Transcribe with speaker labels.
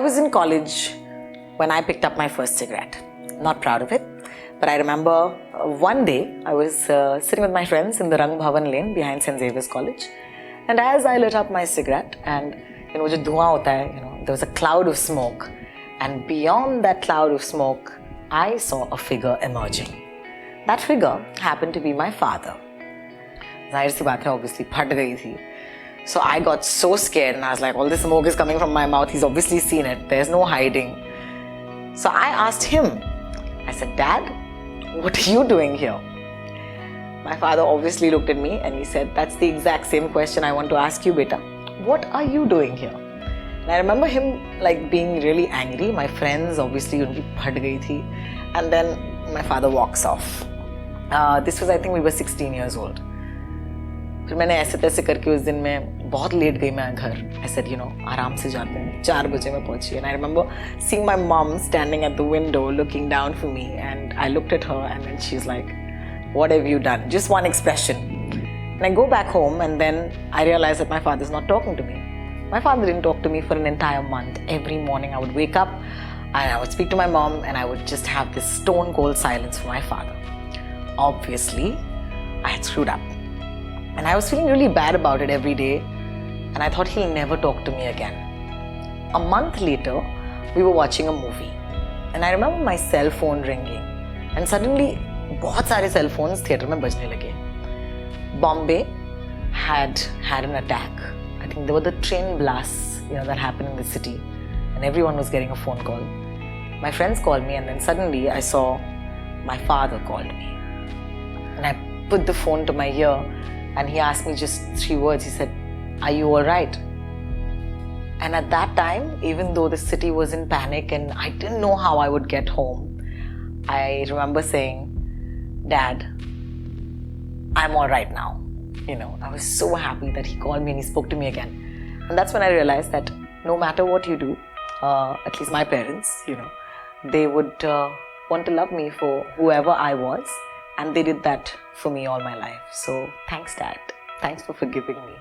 Speaker 1: was in college when I picked up my first cigarette. Not proud of it, but I remember one day I was sitting with my friends in the Rang Bhavan lane behind St. Xavier's College, and as I lit up my cigarette, and jo धुआं होता है, there was a cloud of smoke, and beyond that cloud of smoke, I saw a figure emerging. That figure happened to be my father. जाहिर सी बात है, obviously फट गई थी. So I got so scared and I was like, all this smoke is coming from my mouth. He's obviously seen it. There's no hiding. So I asked him, I said, Dad, what are you doing here? My father obviously looked at me and he said, that's the exact same question I want to ask you, beta. What are you doing here? And I remember him like being really angry. My friends obviously unki phat gayi thi. And then my father walks off. This was, I think we were 16 years old. फिर मैंने ऐसे तैसे करके उस दिन में बहुत late गई मैं घर. I said, आराम से जाते हैं. 4 बजे मैं पहुंची. And I remember seeing my mom standing at the window looking down for me. And I looked at her and then she's like, what have you done? Just one expression. And I go back home and then I realized that my father's not talking to me. My father didn't talk to me for an entire month. Every morning I would wake up and I would speak to my mom and I would just have this stone cold silence for my father. Obviously, I had screwed up. And I was feeling really bad about it every day. And I thought he'll never talk to me again. A month later, we were watching a movie. And I remember my cell phone ringing. And suddenly, बहुत सारे cell phones theatre में बजने लगे. Bombay had an attack. I think there were the train blasts, that happened in the city. And everyone was getting a phone call. My friends called me and then suddenly I saw my father called me. And I put the phone to my ear. And he asked me just 3 words. He said, are you all right? And at that time, even though the city was in panic and I didn't know how I would get home, I remember saying, Dad, I'm all right now. I was so happy that he called me and he spoke to me again. And that's when I realized that no matter what you do, at least my parents, they would want to love me for whoever I was. And they did that for me all my life. So thanks, Dad. Thanks for forgiving me.